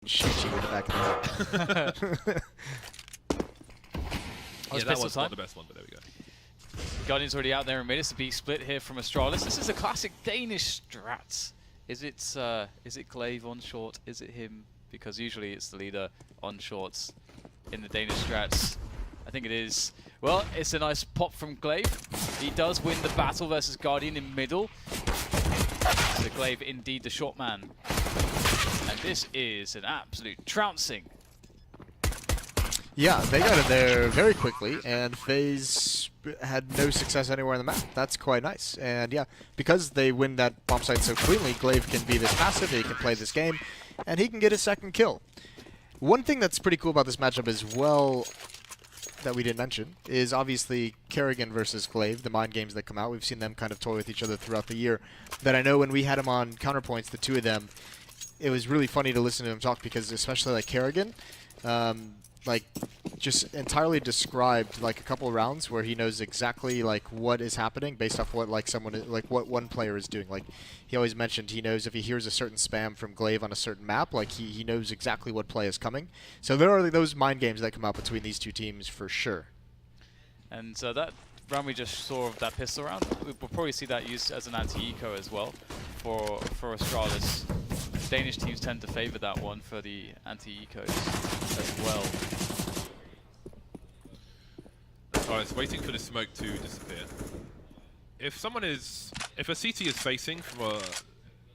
shoot you in the back of the head. Yeah, that was not the best one, but there we go. Guardian's already out there in mid. It's a B split here from Astralis. This is a classic Danish strat. Is it Glaive on short? Is it him? Because usually it's the leader on shorts in the Danish strats. I think it is. Well, it's a nice pop from Glaive. He does win the battle versus Guardian in middle. So Glaive indeed the short man. And this is an absolute trouncing. Yeah, they got in there very quickly, and FaZe had no success anywhere on the map. That's quite nice. And yeah, because they win that bomb site so cleanly, Glaive can be this passive, he can play this game, and he can get his second kill. One thing that's pretty cool about this matchup as well that we didn't mention is obviously Kerrigan versus Glaive, the mind games that come out. We've seen them kind of toy with each other throughout the year. That I know when we had them on Counterpoints, the two of them, it was really funny to listen to them talk because especially like Kerrigan, like just entirely described like a couple rounds where he knows exactly like what is happening based off what like what one player is doing. Like he always mentioned he knows if he hears a certain spam from Glaive on a certain map, like he knows exactly what play is coming. So there are those mind games that come out between these two teams for sure. And that round we just saw of that pistol round, we'll probably see that used as an anti-eco as well for Astralis. Danish teams tend to favor that one for the anti-ecos as well. Alright, it's waiting for the smoke to disappear. If a CT is facing from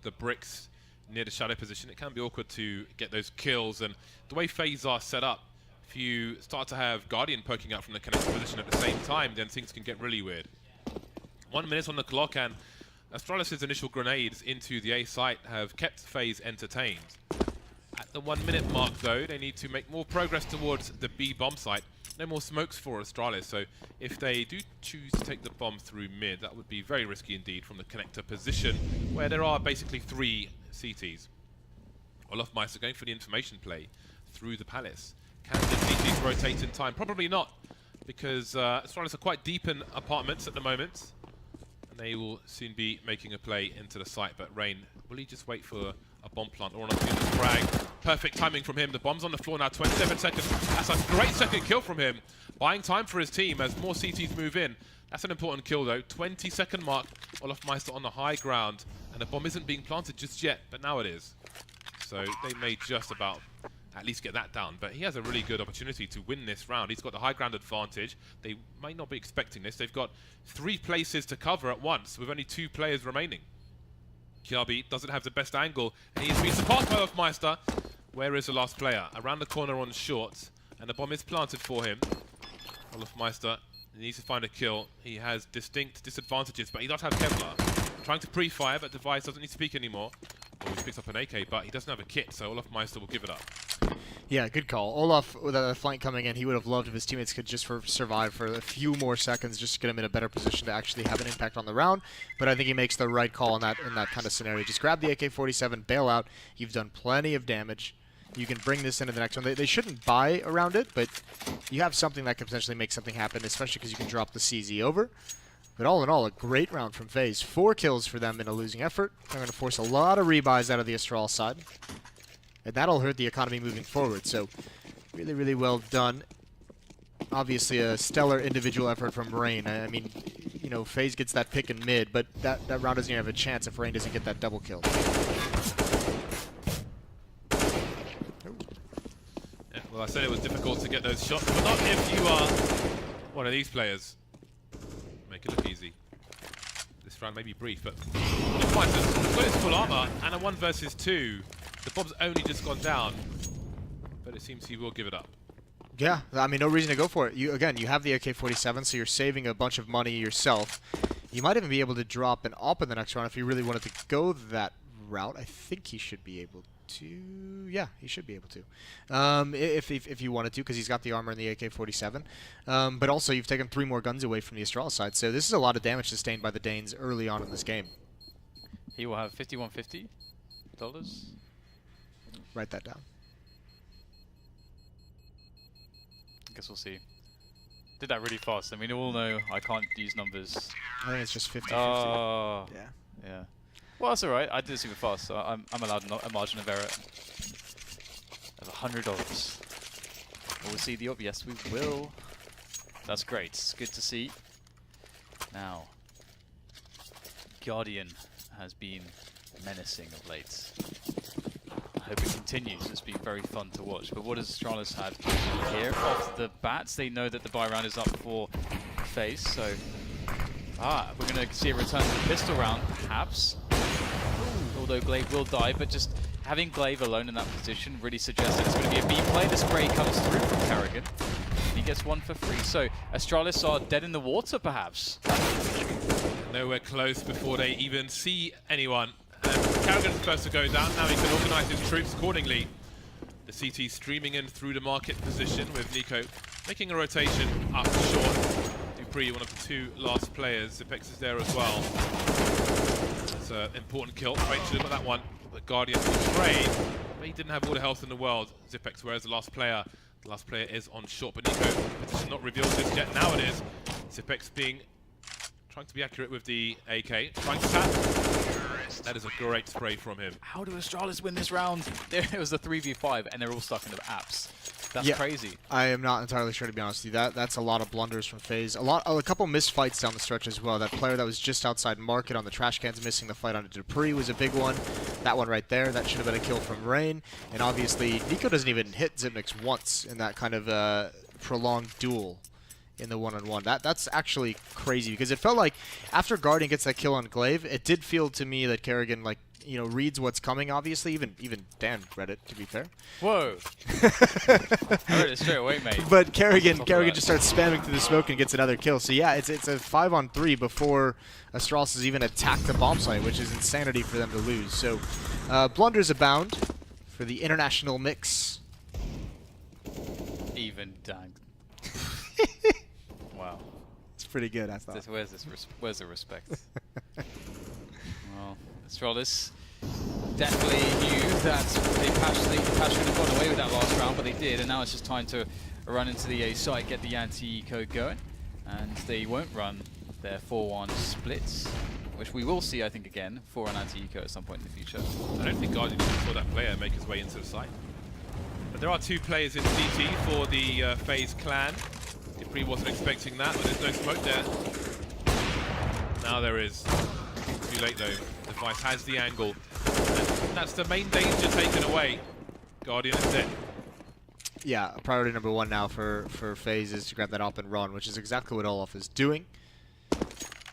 the bricks near the shadow position, it can be awkward to get those kills. And the way FaZe are set up, if you start to have Guardian poking out from the connected position at the same time, then things can get really weird. 1 minute on the clock, and Astralis' initial grenades into the A site have kept FaZe entertained. At the 1 minute mark though, they need to make more progress towards the B bomb site. No more smokes for Astralis, so if they do choose to take the bomb through mid, that would be very risky indeed from the connector position, where there are basically 3 CTs. Olofmeister going for the information play through the palace. Can the CTs rotate in time? Probably not, because Astralis are quite deep in apartments at the moment. They will soon be making a play into the site, but Rain, will he just wait for a bomb plant or an opportunity to frag? Perfect timing from him. The bomb's on the floor now, 27 seconds. That's a great second kill from him. Buying time for his team as more CTs move in. That's an important kill though. 20-second mark, Olofmeister on the high ground. And the bomb isn't being planted just yet, but now it is. So they may just about at least get that down, but he has a really good opportunity to win this round. He's got the high ground advantage. They might not be expecting this. They've got 3 places to cover at once with only 2 players remaining. Kiabi doesn't have the best angle, and he is being surpassed by Olofmeister. Where is the last player? Around the corner on short, and the bomb is planted for him. Olofmeister needs to find a kill. He has distinct disadvantages, but he does have Kevlar. Trying to pre-fire, but Device doesn't need to speak anymore. Always picks up an AK, but he doesn't have a kit, so Olofmeister will give it up. Yeah, good call. Olaf, with a flank coming in, he would have loved if his teammates could just survive for a few more seconds just to get him in a better position to actually have an impact on the round. But I think he makes the right call in that kind of scenario. Just grab the AK-47, bail out. You've done plenty of damage. You can bring this into the next one. They shouldn't buy around it, but you have something that can potentially make something happen, especially because you can drop the CZ over. But all in all, a great round from FaZe. 4 kills for them in a losing effort. They're going to force a lot of rebuys out of the Astralis side. And that'll hurt the economy moving forward. So really, really well done. Obviously a stellar individual effort from Rain. I mean, you know, FaZe gets that pick in mid, but that round doesn't even have a chance if Rain doesn't get that double kill. Yeah, well, I said it was difficult to get those shots, but not if you are one of these players. Make it look easy. This round may be brief, but Olofmeister's got his full armor and a 1 versus 2. The bomb's only just gone down, but it seems he will give it up. Yeah, I mean, no reason to go for it. You have the AK-47, so you're saving a bunch of money yourself. You might even be able to drop an AWP in the next round if you really wanted to go that route. I think he should be able to. Yeah, he should be able to. If you wanted to, because he's got the armor in the AK-47. But also, you've taken 3 more guns away from the Astralis side, so this is a lot of damage sustained by the Danes early on in this game. He will have $51.50. Write that down. I guess we'll see. Did that really fast. I mean, we all know I can't use numbers. I think it's just 50-50. Oh. Yeah. Yeah. Well, that's alright. I did it super fast, so I'm allowed a margin of error. $100. Will we see the op? Yes, we will. That's great. It's good to see. Now, Guardian has been menacing of late. I hope it continues. It's been very fun to watch. But what does Astralis have here? Off the bats, they know that the buy round is up for FaZe, so we're going to see a return to the pistol round, perhaps. Although Glaive will die, but just having Glaive alone in that position really suggests that it's going to be a B play. The spray comes through from Karrigan. He gets one for free. So Astralis are dead in the water, perhaps. Nowhere close before they even see anyone. And Karrigan's supposed to go down. Now he can organize his troops accordingly. The CT streaming in through the market position with Nico making a rotation up short. Dupree, one of the two last players. Zipex is there as well. It's an important kill. Great should have got that one. But Guardian was afraid, but he didn't have all the health in the world. Zipex, whereas the last player is on short. But Nico, position not revealed just yet. Now it is. Zipex trying to be accurate with the AK. Trying to tap. That is a great spray from him. How do Astralis win this round? It was a 3v5 and they're all stuck in the apps. That's crazy. I am not entirely sure, to be honest with you. That's a lot of blunders from FaZe. A couple missed fights down the stretch as well. That player that was just outside market on the trash cans missing the fight on Dupree was a big one. That one right there, that should have been a kill from Rain. And obviously, Nico doesn't even hit Zipnix once in that kind of prolonged duel in the one-on-one. That's actually crazy, because it felt like after Guardian gets that kill on Glaive, it did feel to me that Karrigan, like, you know, reads what's coming, obviously. Even Dan read it, to be fair. Whoa. I read it straight away, mate. But Karrigan just starts spamming through the smoke and gets another kill. So yeah, it's a 5-on-3 before Astralis has even attacked the bomb site, which is insanity for them to lose. So blunders abound for the international mix. Even Dan. Wow. It's pretty good, I thought. Where's the respect? Well, Astralis definitely knew that they passionately have gone away with that last round, but they did, and now it's just time to run into the A site, get the anti-eco going, and they won't run their 4-1 splits, which we will see, I think, again, for an anti-eco at some point in the future. I don't think Guardian saw that player make his way into the site. But there are two players in CT for the FaZe clan. Dupree wasn't expecting that, but there's no smoke there. Now there is. Too late though. Device has the angle. And that's the main danger taken away. Guardian is dead. Yeah, priority number one now for FaZe is to grab that op and run, which is exactly what Olaf is doing.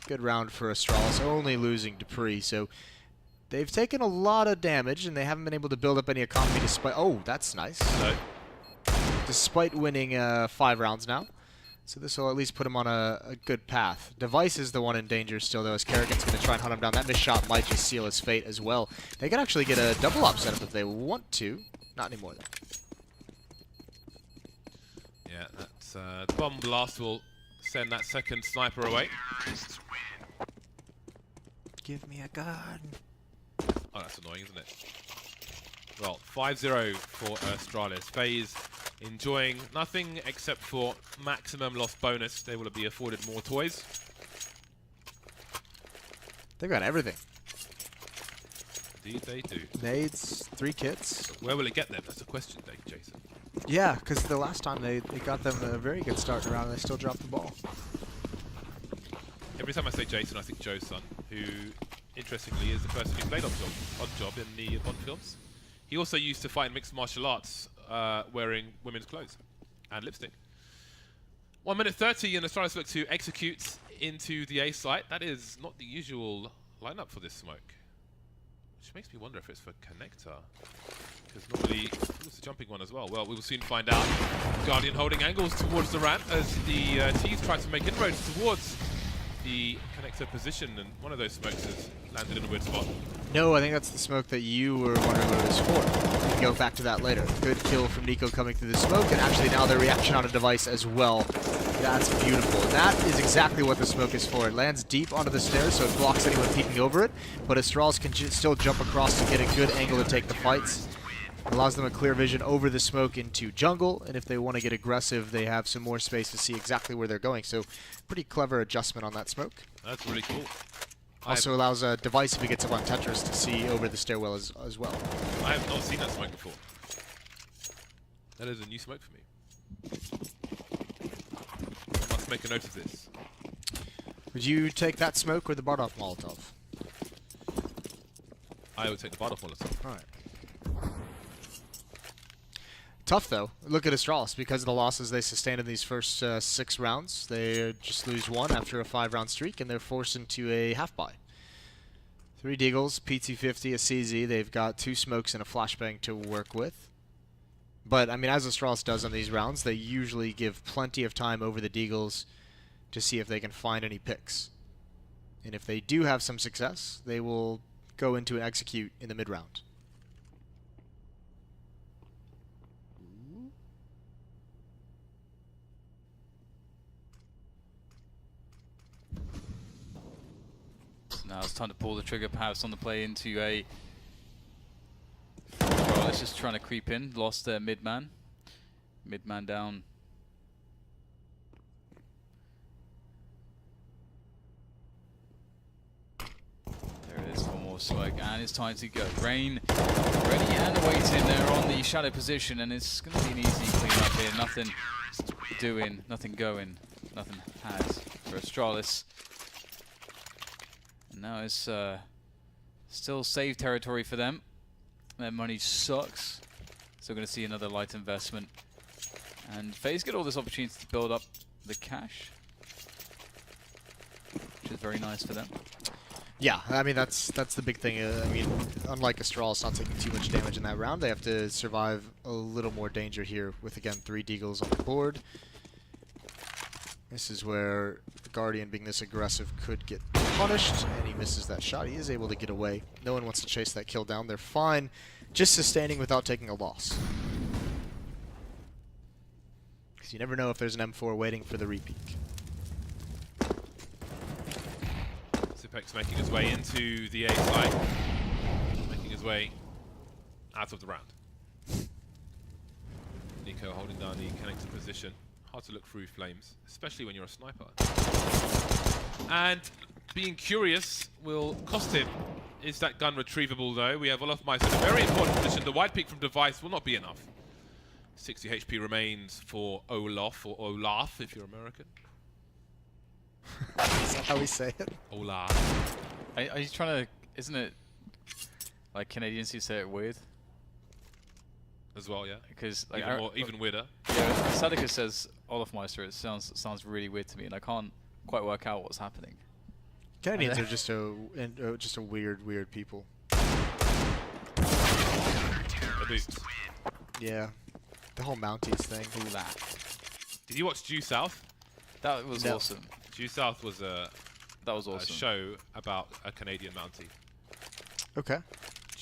Good round for Astralis, only losing Dupree, so they've taken a lot of damage and they haven't been able to build up any economy despite... Oh, that's nice. No. Despite winning 5 rounds now. So this will at least put him on a good path. Device is the one in danger still, though, as Karrigan's going to try and hunt him down. That missed shot might just seal his fate as well. They can actually get a double op setup if they want to. Not anymore, though. Yeah, that's the bomb blast will send that second sniper away. Give me a gun. Oh, that's annoying, isn't it? Well, 5-0 for Astralis. FaZe enjoying nothing except for maximum loss bonus. They will be afforded more toys. They've got everything. Indeed they do. Nades, 3 kits. Where will it get them? That's a question, Jason. Yeah, because the last time they got them a very good start around and they still dropped the ball. Every time I say Jason, I think Joe's son, who, interestingly, is the person who played Oddjob in the Bond films. He also used to fight in mixed martial arts, wearing women's clothes and lipstick. 1 minute 30, and Astralis look to execute into the A site. That is not the usual lineup for this smoke, which makes me wonder if it's for Connector, because normally it's a jumping one as well. Well, we will soon find out. Guardian holding angles towards the ramp as the T's try to make inroads towards the Connector position, and one of those smokes has landed in a weird spot. No, I think that's the smoke that you were wondering what it was for. We can go back to that later. Good kill from Nico coming through the smoke, and actually now the reaction on a device as well. That's beautiful. And that is exactly what the smoke is for. It lands deep onto the stairs, so it blocks anyone peeking over it, but Astralis can still jump across to get a good angle to take the fights. Allows them a clear vision over the smoke into jungle, and if they want to get aggressive, they have some more space to see exactly where they're going. So pretty clever adjustment on that smoke. That's really cool. Also allows a device, if he gets up on Tetris, to see over the stairwell as well. I have not seen that smoke before. That is a new smoke for me. I must make a note of this. Would you take that smoke or the Bardolph Molotov? I would take the Bardolph Molotov. Alright. Tough though. Look at Astralis. Because of the losses they sustained in these first 6 rounds, they just lose 1 after a 5-round streak, and they're forced into a half-buy. 3 Deagles, PT50, a CZ. They've got 2 smokes and a flashbang to work with. But, I mean, as Astralis does on these rounds, they usually give plenty of time over the Deagles to see if they can find any picks. And if they do have some success, they will go into and execute in the mid-round. Now it's time to pull the trigger, perhaps on the play into a... Astralis just trying to creep in, lost their mid-man. Mid-man down. There it is, one more smoke, and it's time to go. Rain ready and waiting there on the shadow position, and it's going to be an easy clean up here. Nothing doing, nothing going, nothing has for Astralis. And now it's still save territory for them. Their money sucks. So we're going to see another light investment. And FaZe get all this opportunity to build up the cash, which is very nice for them. Yeah, I mean, that's the big thing. I mean, unlike Astralis not taking too much damage in that round, they have to survive a little more danger here with, again, 3 Deagles on the board. This is where Guardian, being this aggressive, could get punished, and he misses that shot. He is able to get away. No one wants to chase that kill down. They're fine just sustaining without taking a loss. Because you never know if there's an M4 waiting for the repeat. Zipek's making his way into the A side, making his way out of the round. Nico holding down the connector position. Hard to look through flames, especially when you're a sniper. And being curious will cost him. Is that gun retrievable though? We have Olaf Meister in a very important position. The wide peek from Device will not be enough. 60 HP remains for Olaf, or Olaf if you're American. Is that how we say it? Olaf. Are you trying to... Isn't it... Like Canadians who say it weird? As well, yeah. Because like, even weirder. Yeah, Sadika says Olafmeister. It sounds really weird to me, and I can't quite work out what's happening. Canadians are just a weird people. The boots. Yeah, the whole Mounties thing. All that. Did you watch Due South? That was awesome. Due South was a awesome. show about a Canadian Mountie. Okay.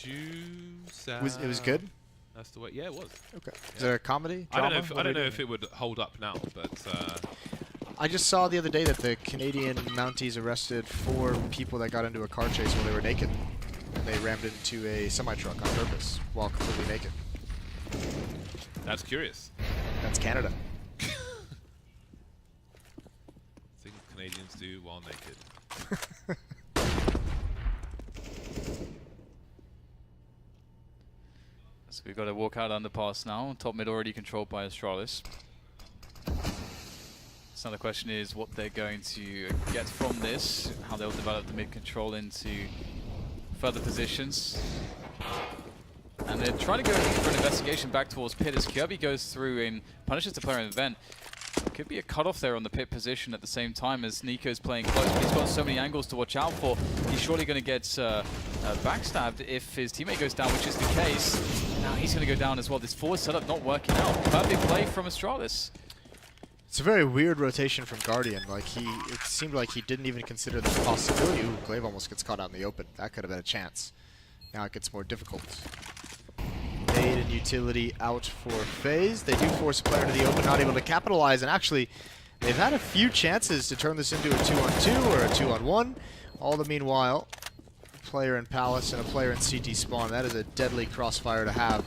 Due South. It was good. That's the way. Yeah, it was. Okay. Yeah. Is it a comedy? I don't Drama? know if it would hold up now, but I just saw the other day that the Canadian Mounties arrested 4 people that got into a car chase while they were naked. And they rammed into a semi-truck on purpose while completely naked. that's curious. That's Canada. Things Canadians do while naked. So we've got to walk out underpass now. Top mid already controlled by Astralis. So the question is what they're going to get from this, how they'll develop the mid control into further positions. And they're trying to go for an investigation back towards pit as Kirby goes through and punishes the player in the vent. Could be a cutoff there on the pit position at the same time as Nico's playing close, but he's got so many angles to watch out for. He's surely going to get backstabbed if his teammate goes down, which is the case. Now he's going to go down as well. This forward setup not working out. Perfect play from Astralis. It's a very weird rotation from Guardian. Like it seemed like he didn't even consider the possibility. Ooh, Glaive almost gets caught out in the open. That could have been a chance. Now it gets more difficult. Nade and utility out for FaZe. They do force a player to the open, not able to capitalize, and actually they've had a few chances to turn this into a 2-on-2 or a 2-on-1. All the meanwhile, a player in Palace and a player in CT spawn. That is a deadly crossfire to have.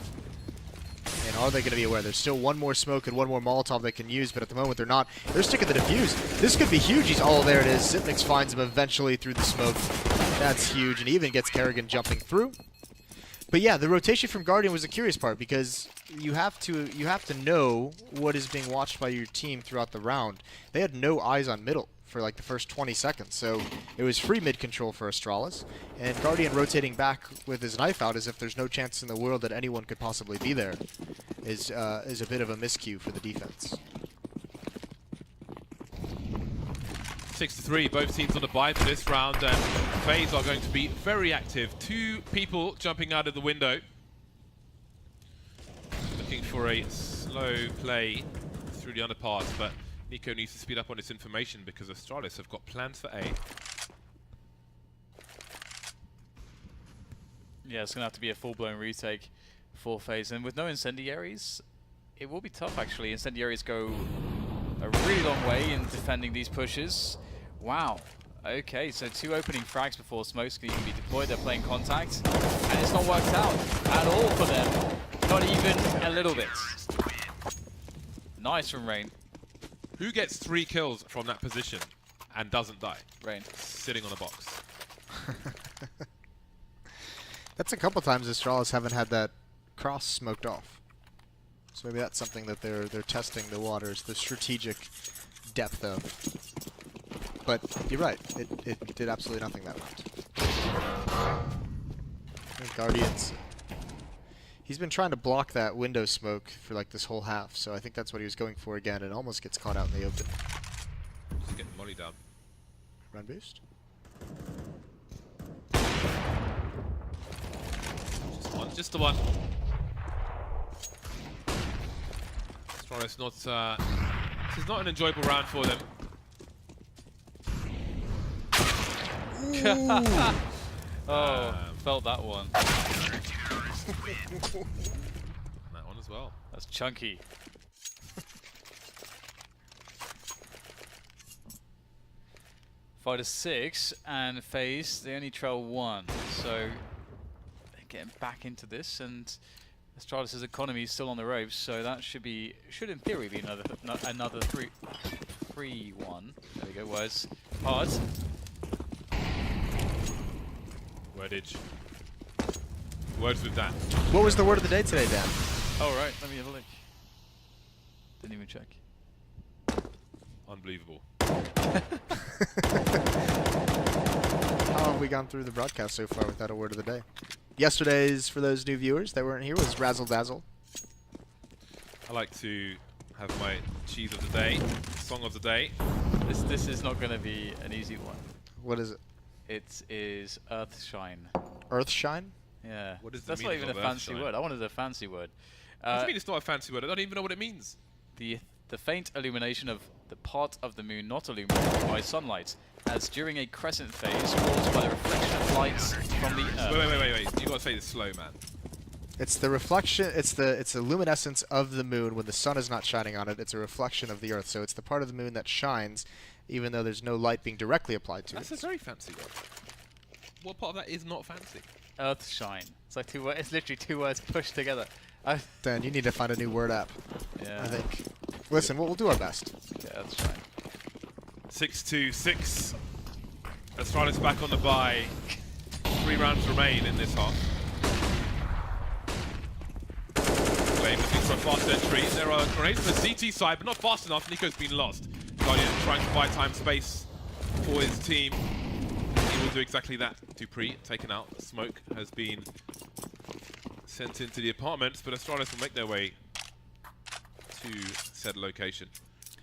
And are they going to be aware? There's still one more smoke and one more Molotov they can use, but at the moment they're not. They're sticking the defuse. This could be huge. Oh, there it is. Zipnix finds him eventually through the smoke. That's huge, and even gets Kerrigan jumping through. But yeah, the rotation from Guardian was the curious part because you have to know what is being watched by your team throughout the round. They had no eyes on middle for like the first 20 seconds, so it was free mid control for Astralis, and Guardian rotating back with his knife out as if there's no chance in the world that anyone could possibly be there is a bit of a miscue for the defense. 6-3, both teams on the buy for this round, and FaZe are going to be very active. 2 people jumping out of the window. Looking for a slow play through the underpass, but Nico needs to speed up on this information because Astralis have got plans for A. Yeah, it's going to have to be a full-blown retake for FaZe, and with no incendiaries, it will be tough actually. Incendiaries go a really long way in defending these pushes. Wow. Okay, so 2 opening frags before smokes can be deployed. They're playing contact, and it's not worked out at all for them. Not even a little bit. Nice from Rain. Who gets 3 kills from that position and doesn't die? Rain. Sitting on a box. That's a couple times Astralis haven't had that cross smoked off. So maybe that's something that they're testing the waters, the strategic depth of. But you're right, it did absolutely nothing that round. And Guardians, he's been trying to block that window smoke for like this whole half, so I think that's what he was going for again, and almost gets caught out in the open. Just getting Molly down. Run boost. Just the one. Astralis not. This is not an enjoyable round for them. Oh, felt that one. That one as well. That's chunky. 5-6, and FaZe, they only trail 1. So they're getting back into this, and Astralis' economy is still on the ropes, so that should in theory be another 3-1. There we go, words. Hard. Wordage. Words with that. What was the word of the day today, Dan? Oh, right, let me have a look. Didn't even check. Unbelievable. How have we gone through the broadcast so far without a word of the day? Yesterday's, for those new viewers that weren't here, was Razzle Dazzle. I like to have my cheese of the day, song of the day. This is not going to be an easy one. What is it? It is Earthshine. Earthshine? Yeah. What is the That's not meaning even a of fancy Earthshine? word. I wanted a fancy word. What do you mean it's not a fancy word? I don't even know what it means. The faint illumination of the part of the moon not illuminated by sunlight, as during a crescent phase caused by the reflection of lights from the Earth. Wait. You gotta say this slow, man. It's the reflection. It's the luminescence of the moon when the sun is not shining on it. It's a reflection of the Earth. So it's the part of the moon that shines, even though there's no light being directly applied to That's it. a very fancy word. What part of that is not fancy? Earthshine. It's like two words. It's literally 2 words pushed together. Dan, you need to find a new word app. Yeah. I think. Listen, we'll do our best. Yeah, Earthshine. 6-2-6. Astralis back on the bye. 3 rounds remain in this half. Claim looking for a fast entry. There are grenades on the CT side, but not fast enough. Nico's been lost. Guardian trying to buy time space for his team. He will do exactly that. Dupree taken out. Smoke has been sent into the apartments, but Astralis will make their way to said location,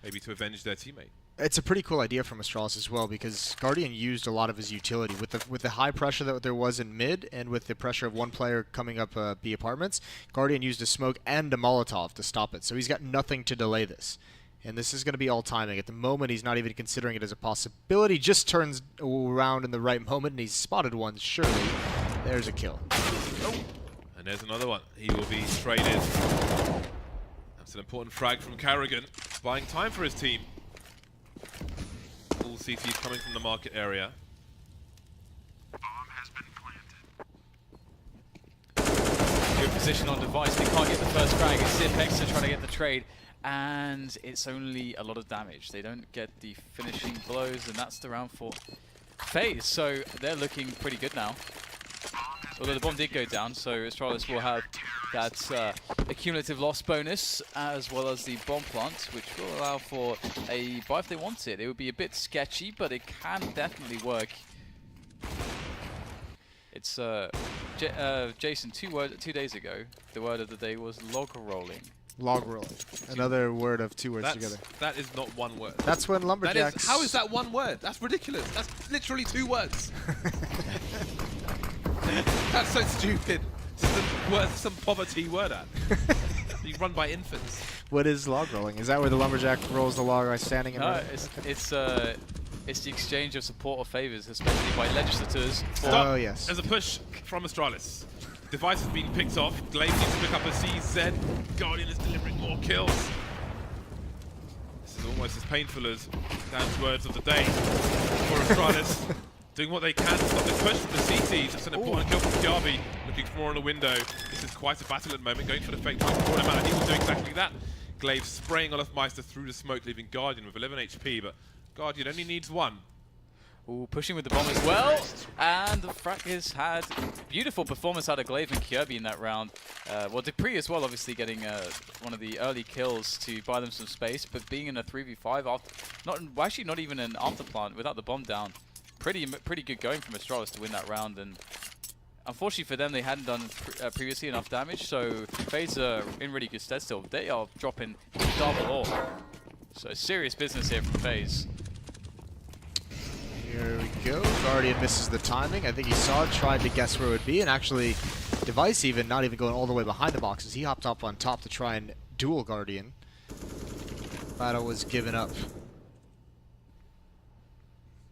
maybe to avenge their teammate. It's a pretty cool idea from Astralis as well, because Guardian used a lot of his utility with the high pressure that there was in mid, and with the pressure of one player coming up B apartments. Guardian used a smoke and a Molotov to stop it, so he's got nothing to delay this. And this is going to be all timing. At the moment, he's not even considering it as a possibility. Just turns around in the right moment, and he's spotted one. Surely, there's a kill. Oh. And there's another one. He will be traded. That's an important frag from Carrigan, buying time for his team. All CTs coming from the market area. Good position on device. They can't get the first frag. It's Zipex to try to get the trade. And it's only a lot of damage. They don't get the finishing blows, and that's the round for FaZe. So they're looking pretty good now. Although the bomb did go down, so Astralis will have that accumulative loss bonus, as well as the bomb plant, which will allow for a buy if they want it. It would be a bit sketchy, but it can definitely work. It's Jason, 2 days ago, the word of the day was log rolling. Log rolling. Another word of 2 words together. That is not one word. That's when lumberjacks... How is that one word? That's ridiculous. That's literally 2 words. That's so stupid. Some poverty word at. You run by infants. What is log rolling? Is that where the lumberjack rolls the log by standing in No, row? it's the exchange of support or favors, especially by legislators. Oh, yes. There's a push from Astralis. Device has been picked off. Glaive needs to pick up a CZ. Guardian is delivering more kills. This is almost as painful as Dan's words of the day for Astralis. Doing what they can to stop this push from the CT. Just an important kill from Kiabi. Looking for more on the window. This is quite a battle at the moment. Going for the fake trying to call him out, and he will do exactly that. Glaive spraying Olafmeister through the smoke, leaving Guardian with 11 HP, but Guardian only needs 1. Ooh, pushing with the bomb as well, and the Frack has had beautiful performance out of Glaive and Kirby in that round. Well, Dupree as well, obviously getting one of the early kills to buy them some space, but being in a 3v5, actually not even an afterplant without the bomb down. Pretty good going from Astralis to win that round, and unfortunately for them, they hadn't done previously enough damage, so FaZe are in really good stead still. They are dropping double ore. So serious business here from FaZe. Here we go. Guardian misses the timing. I think he saw it, tried to guess where it would be, and actually, Device even, not even going all the way behind the boxes. He hopped up on top to try and duel Guardian. Battle was given up.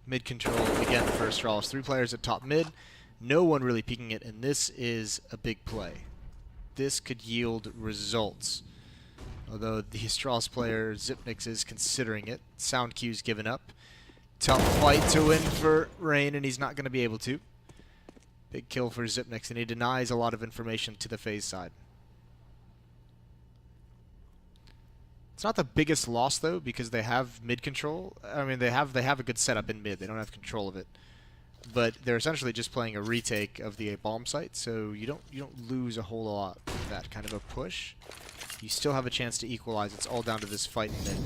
Mid control again for Astralis. 3 players at top mid. No one really peeking it, and this is a big play. This could yield results. Although the Astralis player, Zipnix, is considering it. Sound cue's given up. Tough fight to win for Rain, and he's not going to be able to. Big kill for Zipnix, and he denies a lot of information to the FaZe side. It's not the biggest loss, though, because they have mid control. I mean, they have a good setup in mid. They don't have control of it. But they're essentially just playing a retake of the bomb site, so you don't lose a whole lot with that kind of a push. You still have a chance to equalize. It's all down to this fight in mid.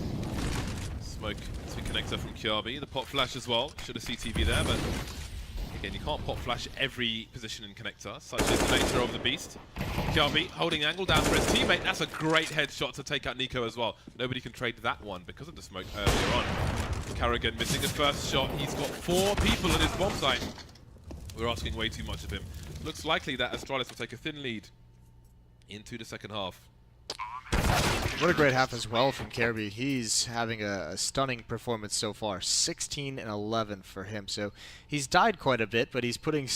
Smoke to connector from Kiabi. The pop flash as well. Should have CTV there, but again, you can't pop flash every position in connector, such is the nature of the beast. Kiabi holding angle down for his teammate. That's a great headshot to take out Nico as well. Nobody can trade that one because of the smoke earlier on. Carrigan missing his first shot. He's got 4 people at his bomb site. We're asking way too much of him. Looks likely that Astralis will take a thin lead into the second half. What a great half as well from Kirby. He's having a stunning performance so far. 16 and 11 for him. So he's died quite a bit, but he's putting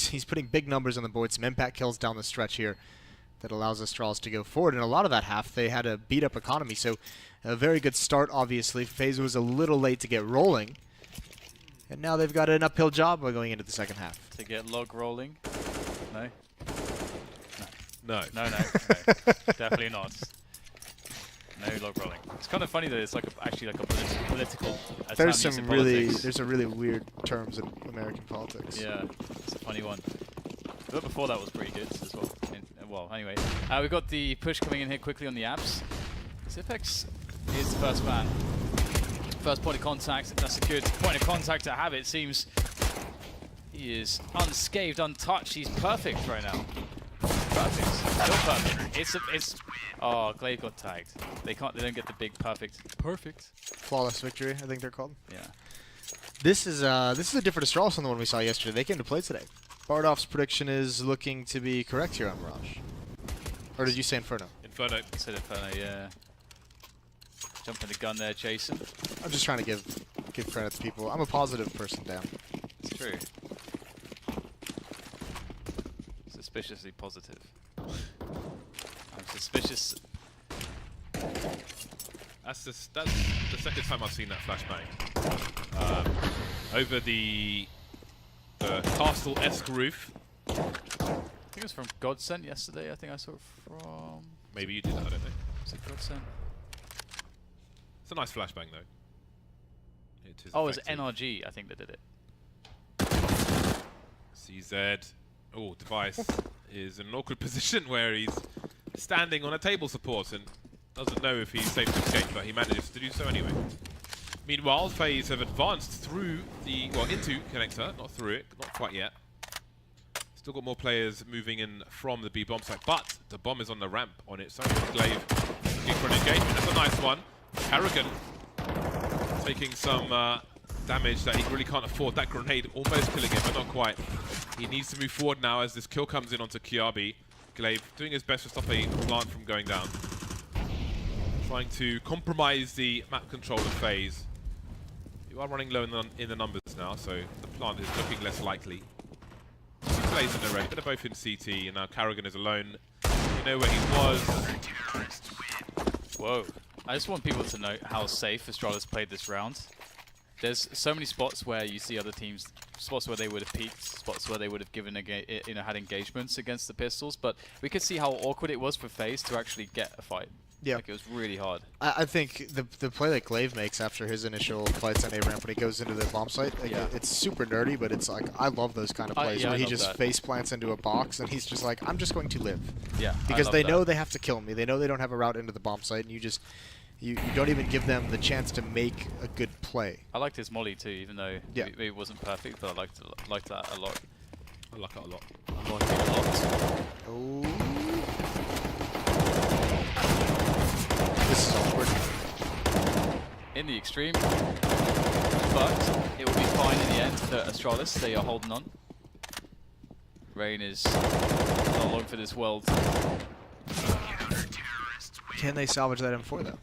big numbers on the board. Some impact kills down the stretch here that allows Astralis to go forward. And a lot of that half, they had a beat-up economy. So a very good start, obviously. FaZe was a little late to get rolling. And now they've got an uphill job by going into the second half. To get log rolling? No? No. No. Definitely not. No log rolling. It's kind of funny that it's actually like a political. There's some really weird terms in American politics. Yeah, it's a funny one. But before that was pretty good as well. Well, anyway, we've got the push coming in here quickly on the apps. Zipex is the first man. First point of contact. That's a good point of contact to have. It seems he is unscathed, untouched. He's perfect right now. Perfect. Still perfect. It's. Oh, Glaive got tagged. They don't get the big perfect. Perfect. Flawless victory, I think they're called. Yeah. This is a different Astralis than the one we saw yesterday. They came to play today. Bardolph's prediction is looking to be correct here on Mirage. Or did you say Inferno? Inferno. I said Inferno, yeah. Jumping the gun there, Jason. I'm just trying to give credit to people. I'm a positive person, Dan. It's true. Suspiciously positive. I'm suspicious. That's the second time I've seen that flashbang. Over the castle-esque roof. I think it was from Godsent yesterday. I think I saw it from. Maybe you did that, I don't know. Was it Godsent? It's a nice flashbang, though. It is oh, it was effective. NRG, I think, that did it. CZ Oh, Device is in an awkward position where he's standing on a table support and doesn't know if he's safe to escape, but he manages to do so anyway. Meanwhile, FaZe have advanced through the, well, into connector, not through it, not quite yet. Still got more players moving in from the B bomb site, but the bomb is on the ramp on its own. Glaive looking for an engagement. That's a nice one. Karrigan taking some damage that he really can't afford. That grenade almost killing him, but not quite. He needs to move forward now as this kill comes in onto Kiabi. Glaive doing his best to stop a plant from going down. Trying to compromise the map control of FaZe. You are running low in the numbers now, so the plant is looking less likely. Two plays in a row, they're both in CT, and now Karrigan is alone. You know where he was. Whoa. I just want people to note how safe Astralis played this round. There's so many spots where you see other teams, spots where they would have peaked, spots where they would have given had engagements against the pistols, but we could see how awkward it was for FaZe to actually get a fight. Yeah. Like, it was really hard. I think the play that Glaive makes after his initial fights on A-ramp when he goes into the bomb site, like, it's super nerdy, but it's like, I love those kind of plays where he just face plants into a box and he's just like, I'm just going to live. Yeah, because they know they have to kill me. They know they don't have a route into the bomb site, and you don't even give them the chance to make a good play. I liked his molly too, even though it wasn't perfect, but I liked that a lot. I like it a lot. I like it a lot. Oh. This is awkward. In the extreme, but it will be fine in the end for Astralis. They are holding on. Rain is not long for this world. Can they salvage that M4 though?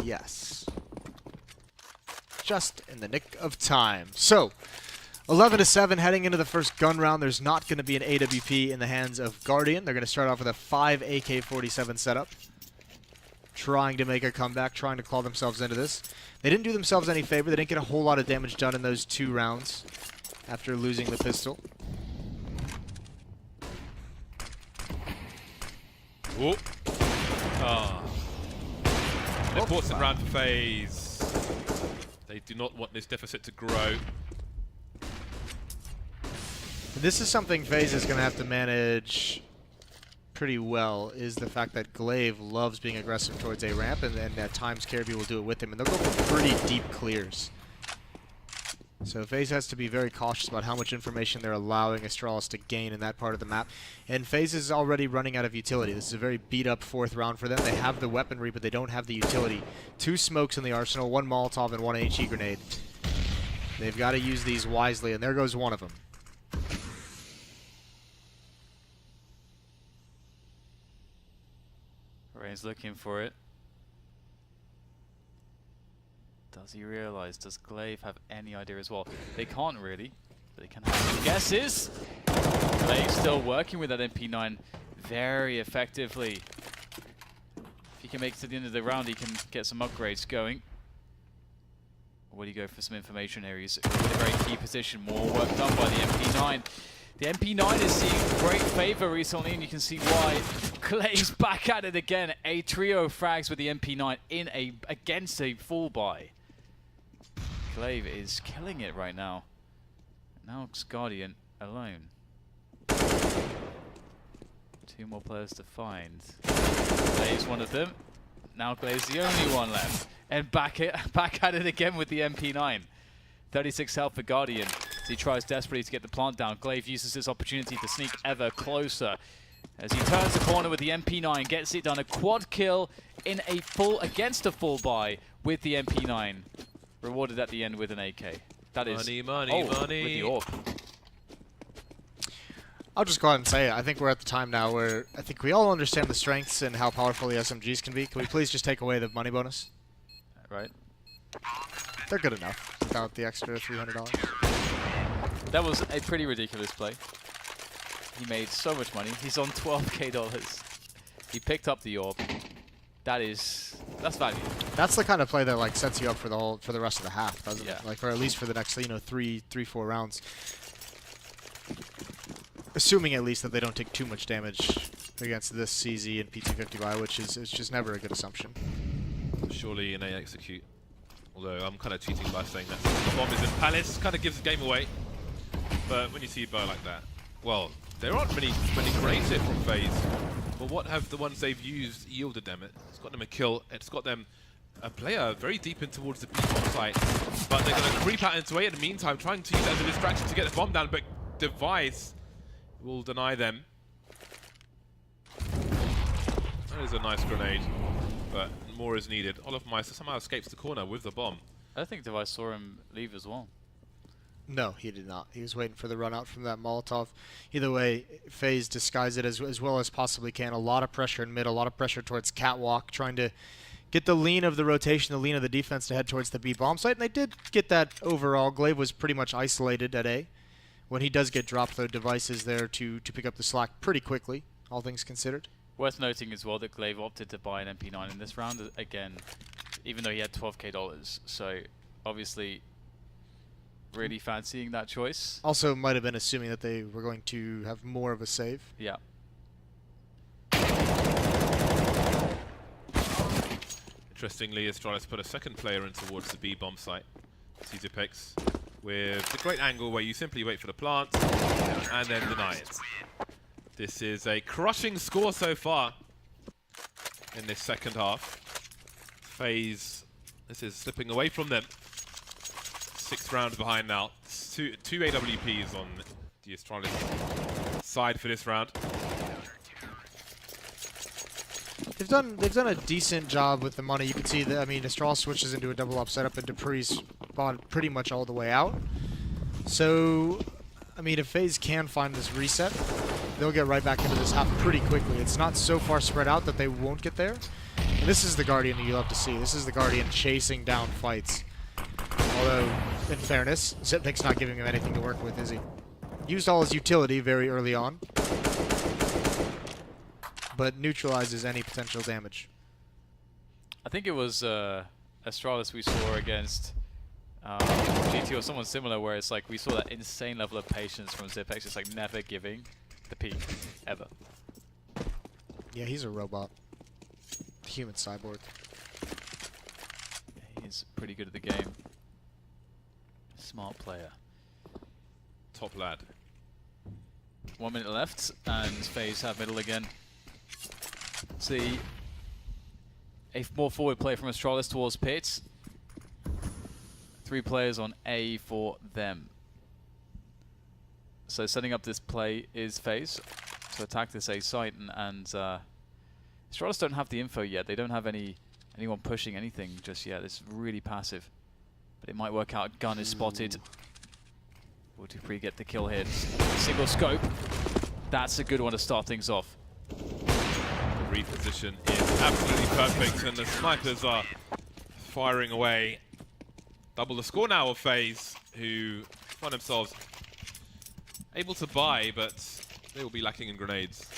Yes. Just in the nick of time. So, 11-7 heading into the first gun round. There's not going to be an AWP in the hands of Guardian. They're going to start off with a 5 AK-47 setup. Trying to make a comeback, trying to claw themselves into this. They didn't do themselves any favor. They didn't get a whole lot of damage done in those 2 rounds after losing the pistol. Oh. An important round for FaZe. They do not want this deficit to grow. This is something FaZe is going to have to manage pretty well, is the fact that Glaive loves being aggressive towards a ramp, and at times Caribou will do it with him, and they'll go for pretty deep clears. So FaZe has to be very cautious about how much information they're allowing Astralis to gain in that part of the map. And FaZe is already running out of utility. This is a very beat-up 4th round for them. They have the weaponry, but they don't have the utility. 2 smokes in the arsenal, 1 Molotov and 1 HE grenade. They've got to use these wisely, and there goes one of them. Rain's looking for it. Does he realize? Does Glaive have any idea as well? They can't really, but they can have some guesses. Glaive still working with that MP9 very effectively. If he can make it to the end of the round, he can get some upgrades going. Or will he go for some information here? He's in a very key position. More work done by the MP9. The MP9 is seeing great favor recently, and you can see why. Glaive's back at it again. A trio frags with the MP9 against a full buy. Glaive is killing it right now. Now it's Guardian alone. 2 more players to find. Glaive's one of them. Now Glaive's the only one left. And back at it again with the MP9. 36 health for Guardian as he tries desperately to get the plant down. Glaive uses this opportunity to sneak ever closer as he turns the corner with the MP9, gets it done. A quad kill in a against a full buy with the MP9. Rewarded at the end with an AK. That is money. With the orb. I'll just go ahead and say it. I think we're at the time now where I think we all understand the strengths and how powerful the SMGs can be. Can we please just take away the money bonus? Right. They're good enough without the extra $300. That was a pretty ridiculous play. He made so much money. He's on $12K. He picked up the orb. That's value. That's the kind of play that like sets you up for the rest of the half, doesn't Yeah. it? Like, or at least for the next 3-4 rounds. Assuming at least that they don't take too much damage against this CZ and PT50 buy, which is just never a good assumption. Surely an A execute. Although I'm kind of cheating by saying that the bomb is in Palace, kind of gives the game away. But when you see a buy like that, well, there aren't many grenades here from FaZe, but what have the ones they've used yielded them? It's got them a kill, it's got them a player very deep in towards the B bomb site, but they're going to creep out into A in the meantime, trying to use it as a distraction to get the bomb down, but Device will deny them. That is a nice grenade, but more is needed. Olofmeister somehow escapes the corner with the bomb. I think Device saw him leave as well. No, he did not. He was waiting for the run out from that Molotov. Either way, FaZe disguised it as well as possibly can. A lot of pressure in mid, a lot of pressure towards Catwalk, trying to get the lean of the rotation, the lean of the defense to head towards the B bomb site. And they did get that overall. Glaive was pretty much isolated at A. When he does get dropped, though, Device is there to pick up the slack pretty quickly, all things considered. Worth noting as well that Glaive opted to buy an MP9 in this round, again, even though he had $12K. So, obviously, really fancying that choice. Also, might have been assuming that they were going to have more of a save. Yeah. Interestingly, Astralis put a second player in towards the B bomb site. Caesarpex with the great angle where you simply wait for the plant and then deny it. This is a crushing score so far in this second half. FaZe, this is slipping away from them. 6th round behind now. Two AWPs on the Astralis side for this round. They've done a decent job with the money. You can see that, I mean, Astralis switches into a double up setup and Dupree's bought pretty much all the way out. So, I mean, if FaZe can find this reset, they'll get right back into this half pretty quickly. It's not so far spread out that they won't get there. And this is the Guardian that you love to see. This is the Guardian chasing down fights. Although, in fairness, Zipnik's not giving him anything to work with, is he? Used all his utility very early on, but neutralizes any potential damage. I think it was Astralis we saw against GT or someone similar, where it's like we saw that insane level of patience from Zipex, just like never giving the peak, ever. Yeah, he's a robot. Human cyborg. Yeah, he's pretty good at the game. Smart player. Top lad. 1 minute left, and FaZe have middle again. See a more forward play from Astralis towards Pits. 3 players on A for them. So setting up this play is FaZe to attack this A site, and Astralis don't have the info yet. They don't have anyone pushing anything just yet. It's really passive, but it might work out. Gun is spotted. Will Dupree get the kill here? Single scope. That's a good one to start things off. The reposition is absolutely perfect, and the snipers are firing away. Double the score now of FaZe, who find themselves able to buy, but they will be lacking in grenades.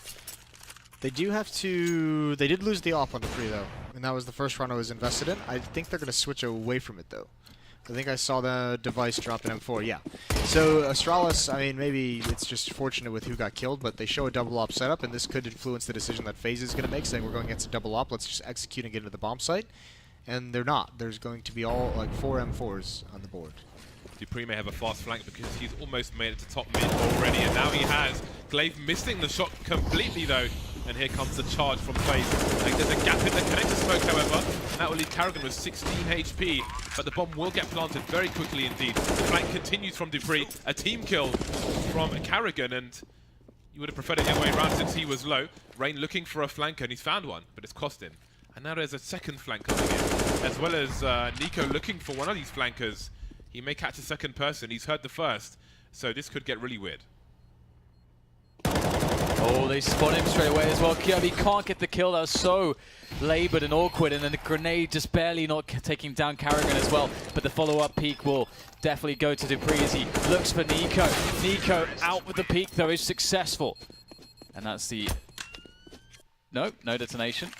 They do have to... They did lose the op on Dupree, though, and that was the first round I was invested in. I think they're going to switch away from it, though. I think I saw the Device drop in M4, yeah. So Astralis, I mean, maybe it's just fortunate with who got killed, but they show a double op setup, and this could influence the decision that FaZe is going to make, saying we're going against a double op, let's just execute and get into the bomb site. And they're not. There's going to be all, like, 4 M4s on the board. Dupree may have a fast flank because he's almost made it to top mid already, and now he has. Glaive missing the shot completely, though. And here comes the charge from FaZe. Like, there's a gap in the connector smoke, however. And that will leave Karrigan with 16 HP. But the bomb will get planted very quickly indeed. The flank continues from Dupree. A team kill from Karrigan, and you would have preferred it the other way around since he was low. Rain looking for a flanker, and he's found one, but it's cost him. And now there's a second flank coming in, as well as Nico looking for one of these flankers. He may catch a second person. He's heard the first, so this could get really weird. Oh, they spot him straight away as well. Kirby can't get the kill. That was so labored and awkward, and then the grenade just barely not taking down Karrigan as well. But the follow-up peek will definitely go to Dupree as he looks for Nico. Nico out with the peek, though, is successful. And that's the... No detonation.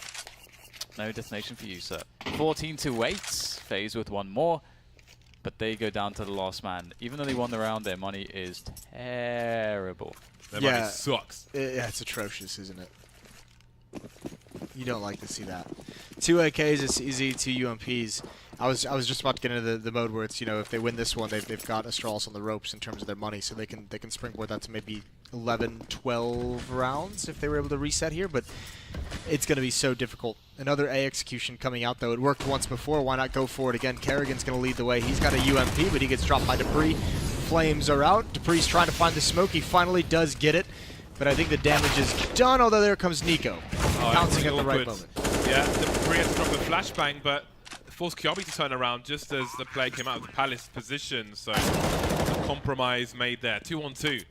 No detonation for you, sir. 14-8. FaZe with one more. But they go down to the last man. Even though they won the round, their money is terrible. Their money sucks. Yeah, it's atrocious, isn't it? You don't like to see that. 2 AKs, it's easy. 2 UMPs. I was just about to get into the mode where it's, you know, if they win this one, they've got Astralis on the ropes in terms of their money, so they can springboard that to maybe 11, 12 rounds if they were able to reset here, but it's going to be so difficult. Another A execution coming out, though. It worked once before. Why not go for it again? Kerrigan's going to lead the way. He's got a UMP, but he gets dropped by Dupree. Flames are out. Dupree's trying to find the smoke. He finally does get it, but I think the damage is done, although there comes Nico. Bouncing at the right moment. Yeah, Dupree had to drop a flashbang, but forced Kyabi to turn around just as the player came out of the Palace position, so a compromise made there. 2-on-2.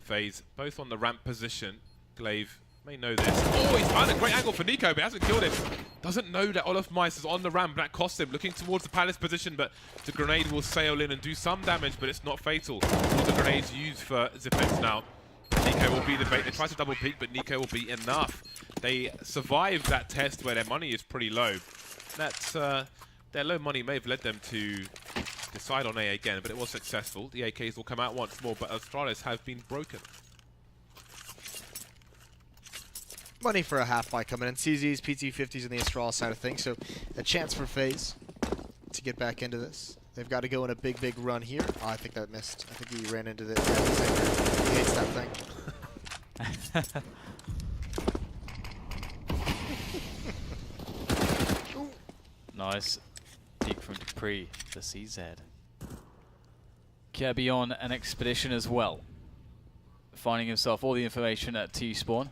FaZe both on the ramp position. Glaive may know this. Oh, he's found a great angle for Nico, but hasn't killed him. Doesn't know that Olaf Mice is on the ramp. That cost him. Looking towards the Palace position, but the grenade will sail in and do some damage, but it's not fatal. All the grenades used for Zippex now. Nico will be the bait. They try to double peek, but Nico will be enough. They survived that test where their money is pretty low. That's their low money may have led them to decide on A again, but it was successful. The AKs will come out once more, but Astralis have been broken. Money for a half by coming in. CZs, PT50s, and the Astralis side of things, so a chance for FaZe to get back into this. They've got to go on a big, big run here. Oh, I think that missed. I think he ran into the... He hates that thing. Nice peek from Dupree, the CZ. Kirby on an expedition as well. Finding himself all the information at T-spawn.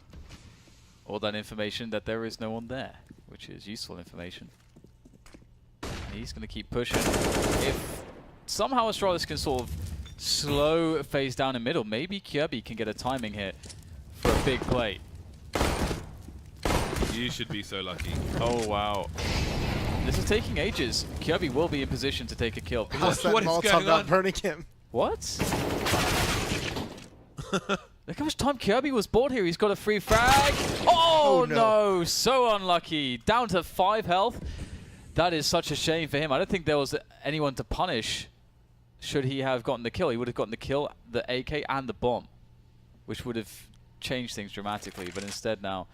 All that information that there is no one there, which is useful information. And he's going to keep pushing. If somehow Astralis can sort of slow FaZe down in middle, maybe Kirby can get a timing hit for a big play. You should be so lucky. Oh, wow. This is taking ages. Kirby will be in position to take a kill. How's that Molotov not burning him? What? Look how much time Kirby was bought here. He's got a free frag. Oh, no. So unlucky. Down to 5 health. That is such a shame for him. I don't think there was anyone to punish should he have gotten the kill. He would have gotten the kill, the AK, and the bomb, which would have changed things dramatically. But instead now,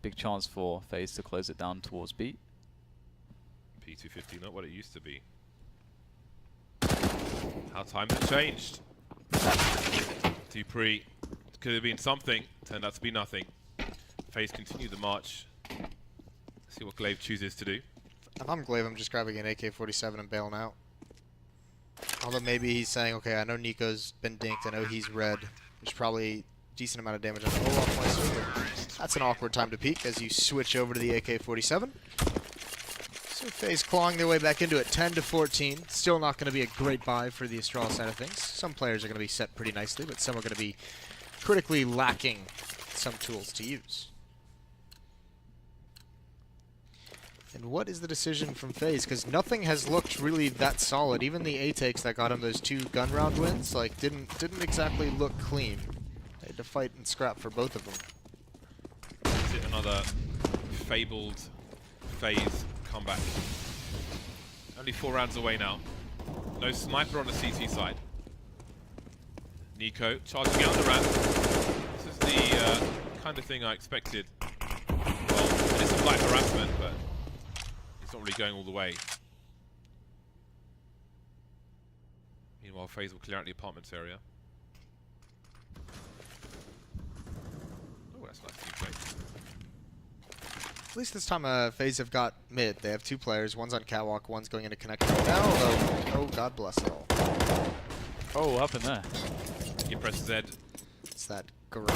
big chance for FaZe to close it down towards B. P250, not what it used to be. How times have changed. Dupree could have been something, turned out to be nothing. FaZe continue the march. See what Glaive chooses to do. If I'm Glaive, I'm just grabbing an AK-47 and bailing out. Although maybe he's saying, okay, I know Nico's been dinked, I know he's red. There's probably a decent amount of damage on the whole off my server. That's an awkward time to peek as you switch over to the AK-47. So FaZe clawing their way back into it, 10-14. Still not going to be a great buy for the Astralis side of things. Some players are going to be set pretty nicely, but some are going to be critically lacking some tools to use. And what is the decision from FaZe? Because nothing has looked really that solid. Even the A-takes that got him those 2 gun round wins, like, didn't exactly look clean. They had to fight and scrap for both of them. Is it another fabled FaZe comeback? Only 4 rounds away now. No sniper on the CT side. Nico charging out the ramp. This is the kind of thing I expected. Well, it is some light harassment, but it's not really going all the way. Meanwhile, FaZe will clear out the apartments area. Oh, that's nice to play. At least this time FaZe have got mid. They have 2 players. One's on catwalk, one's going into connect right now, although, oh, God bless it all. Oh, up in there. You press Z. It's that garage.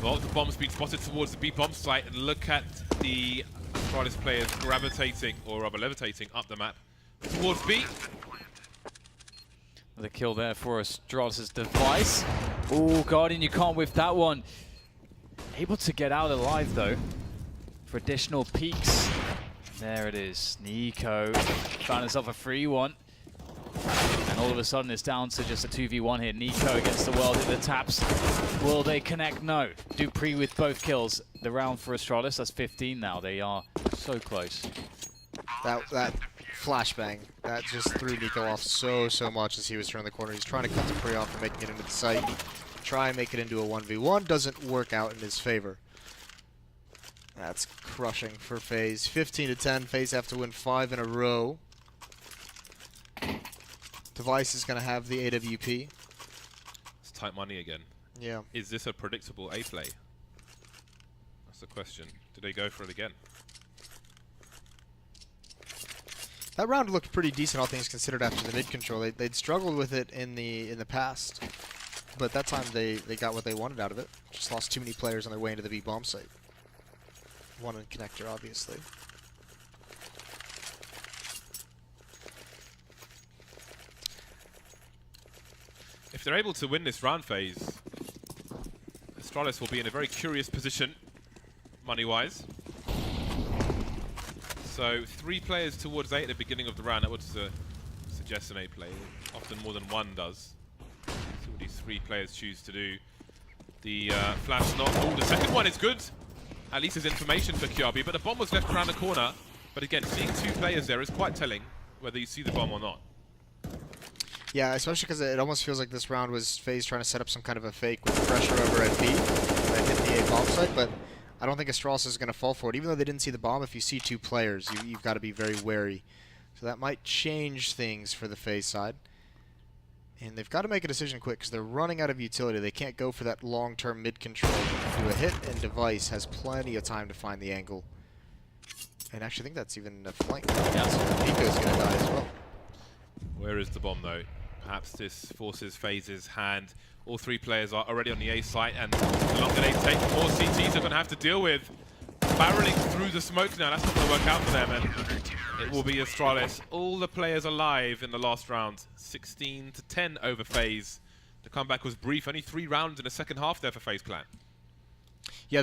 Well, the bomb's been spotted towards the B bomb site, and look at the Astralis players gravitating, or rather levitating, up the map towards B. The kill there for Astralis' device. Oh, Guardian, you can't whiff that one. Able to get out alive, though, for additional peaks. There it is. Nico found himself a free one. And all of a sudden, it's down to just a 2v1 here. Nico against the world in the taps. Will they connect? No. Dupree with both kills. The round for Astralis, that's 15 now. They are so close. That flashbang, that just threw Nico off so much as he was turning the corner. He's trying to cut Dupree off and making it into the site. Try and make it into a 1v1. Doesn't work out in his favor. That's crushing for FaZe. 15-10. FaZe have to win 5 in a row. Device is going to have the AWP. It's tight money again. Yeah. Is this a predictable A play? That's the question. Do they go for it again? That round looked pretty decent, all things considered, after the mid control. They'd struggled with it in the past, but that time they got what they wanted out of it. Just lost too many players on their way into the B bomb site. One in connector, obviously. If they're able to win this round phase, Astralis will be in a very curious position, money-wise. So 3 players towards A at the beginning of the round. That would suggest an A play. Often more than one does. So what these 3 players choose to do. The flash not. Oh, the second one is good. At least as information for Kiabi, but the bomb was left around the corner. But again, seeing 2 players there is quite telling whether you see the bomb or not. Yeah, especially because it almost feels like this round was FaZe trying to set up some kind of a fake with pressure over at B and hit the A bomb site, but I don't think Astralis is going to fall for it. Even though they didn't see the bomb, if you see 2 players, you've got to be very wary. So that might change things for the FaZe side. And they've got to make a decision quick because they're running out of utility. They can't go for that long-term mid-control. Do a hit, and Device has plenty of time to find the angle. And actually, I think that's even a flank. Yeah, so Nico's going to die as well. Where is the bomb, though? Perhaps this forces FaZe's hand. All 3 players are already on the A site, and the longer they take, the more CTs are going to have to deal with. Barreling through the smoke now, that's not going to work out for them, and it will be Astralis. All the players alive in the last round. 16-10 over FaZe. The comeback was brief, only 3 rounds in the second half there for FaZe Clan. Yeah.